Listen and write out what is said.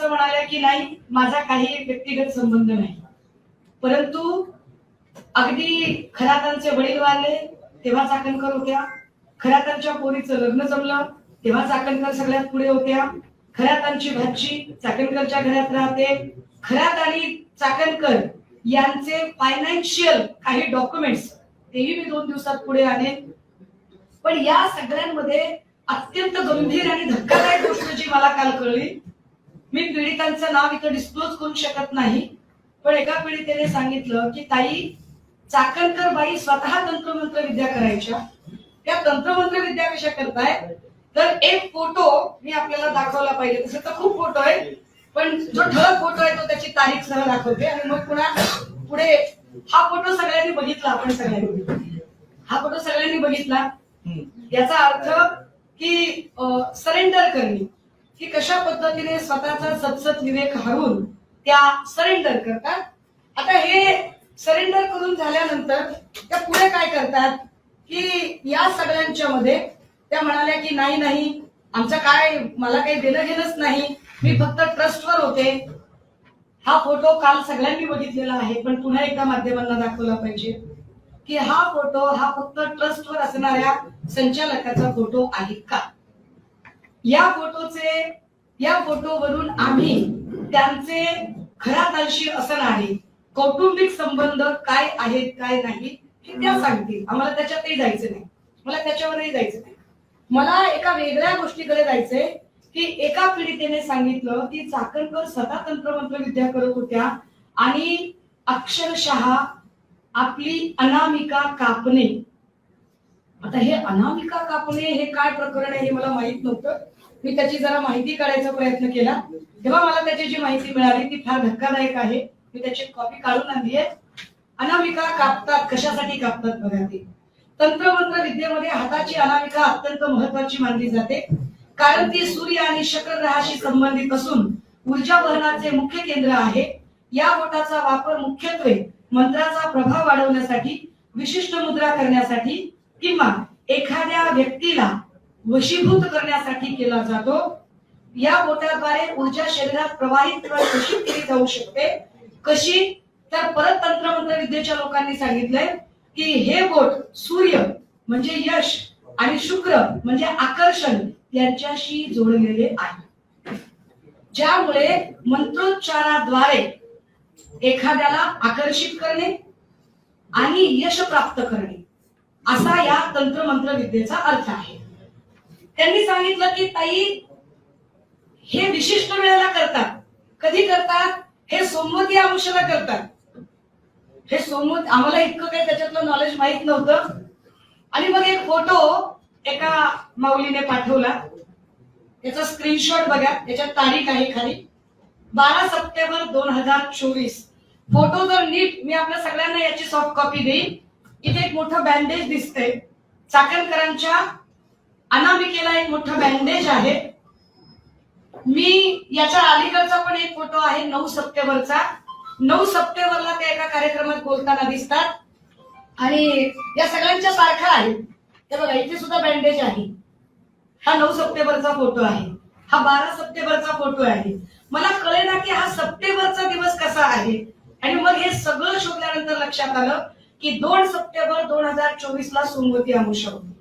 असं म्हणाल्या की नाही, माझा काही व्यक्तिगत संबंध नाही. परंतु अगदी खरातांचे वडील वारले तेव्हा चाकणकर होत्या, खरातांच्या पोरीचं लग्न जमलं तेव्हा चाकणकर सगळ्यात पुढे होत्या, खरातांची भाची चाकणकरच्या घरात राहते, खरात आणि चाकणकर यांचे फायनान्शियल काही डॉक्युमेंट्स तेही मी 2 दिवसात पुढे आणेन. पण या सगळ्यांमध्ये अत्यंत गंभीर आणि धक्कादायक गोष्ट जी मला काल कळली, मी पीडितांचं नाव इथं डिस्क्लोज करू शकत नाही, पण एका पीडितेने सांगितलं की ताई, चाकणकर बाई स्वतः तंत्रमंत्र विद्या करायच्या. त्या तंत्रमंत्र विद्या कशा करताय, तर एक फोटो मी आपल्याला दाखवला पाहिजे. तसं तर खूप फोटो आहे, पण जो ठळक फोटो आहे तो त्याची तारीख सह दाखवते आणि मग पुन्हा पुढे हा फोटो सगळ्यांनी बघितला. आपण सगळ्यांनी हा फोटो सगळ्यांनी बघितला. याचा अर्थ की सरेंडर करणे, की कशा पद्धतीने स्वतःचा सतसत विवेक हरवून त्या सरेंडर करतात. आता हे सरेंडर करून झाल्यानंतर त्या पुढे काय करतात की या सगळ्यांच्या मध्ये त्या म्हणाल्या की नाही नाही, आमचं काय, मला काही देणं घेणंच नाही, मी फक्त ट्रस्टवर होते. हा फोटो काल सगळ्यांनी बघितलेला आहे, पण पुन्हा एकदा माध्यमांना दाखवला पाहिजे की हा फोटो हा फक्त ट्रस्टवर असणाऱ्या संचालकाचा फोटो आहे का. या फोटोवरून आम्ही त्यांचे खरातांशी असणारे कौटुंबिक संबंध काय आहेत काय नाही हे त्या सांगतील. आम्हाला त्याच्यातही जायचं नाही, मला त्याच्यावरही जायचं नाही. मला एका वेगळ्या गोष्टीकडे जायचंय की एका पीडितेने सांगितलं की चाकणकर स्वतः तंत्रमंत्र विद्या करत होत्या आणि अक्षरशः आपली अनामिका कापणे. आता हे अनामिका कापणे हे काय प्रकरण आहे हे मला माहित नव्हतं. मी त्याची जरा माहिती काढायचा प्रयत्न केला, तेव्हा मला त्याची जी माहिती मिळाली ती फार धक्कादायक आहे. मी त्याची कॉपी काढून आणली आहे. अनामिका कापतात, कशासाठी कापतात बघा. ते तंत्रमंत्र विद्येमध्ये हाताची अनामिका अत्यंत महत्वाची मानली जाते, कारण ती सूर्य आणि शुक्र ग्रहाशी संबंधित असून ऊर्जा वहनाचे मुख्य केंद्र आहे. या बोटाचा वापर मुख्यत्वे मंत्राचा प्रभाव वाढवण्यासाठी, विशिष्ट मुद्रा करण्यासाठी किंवा एखाद्या व्यक्तीला वशीभूत करण्यासाठी केला जातो. या बोटाद्वारे ऊर्जा शरीरात प्रवाहित कशी केली जाऊ शकते, कशी, तर परत तंत्रमंत्र विद्येच्या लोकांनी सांगितलंय की हे बोट सूर्य म्हणजे यश आणि शुक्र म्हणजे आकर्षण यांच्याशी जोडलेले आहे, ज्यामुळे मंत्रोच्चाराद्वारे एखाद्याला आकर्षित करणे आणि यश प्राप्त करणे असा या तंत्रमंत्र विद्येचा अर्थ आहे. त्यांनी सांगितलं की ताई, हे विशिष्ट वेळेला करतात. कधी करतात, हे सोमवती अमावस्येला करतात. हे सोमवती, आम्हाला इतकं काही त्याच्यातलं नॉलेज माहित नव्हतं. आणि मग एक फोटो एका माऊलीने पाठवला, त्याचा स्क्रीनशॉट बघा, त्याच्यात तारीख आहे खाली 12 सप्टेंबर 2024. फोटो जर नीट, मी आपल्या सगळ्यांना याची सॉफ्ट कॉपी देईन. इथे एक मोठं बँडेज दिसतंय, चाकणकरांच्या अनामिकेला एक मोठं बँडेज आहे. मी याच्या अलीकडचा पण एक फोटो आहे 9 सप्टेंबरचा. 9 सप्टेंबरला ते एका कार्यक्रमात बोलताना दिसतात आणि या सगळ्यांच्या सारखा आहे. ते बघा, इथे सुद्धा बँडेज आहे. हा 9 सप्टेंबरचा फोटो आहे, हा 12 सप्टेंबरचा फोटो आहे. मला कळेना की हा सप्टेंबरचा दिवस कसा आहे. आणि मग हे सगळं शोधल्यानंतर लक्षात आलं की 2 सप्टेंबर 2024 ला सोमवती अमावस्या होती.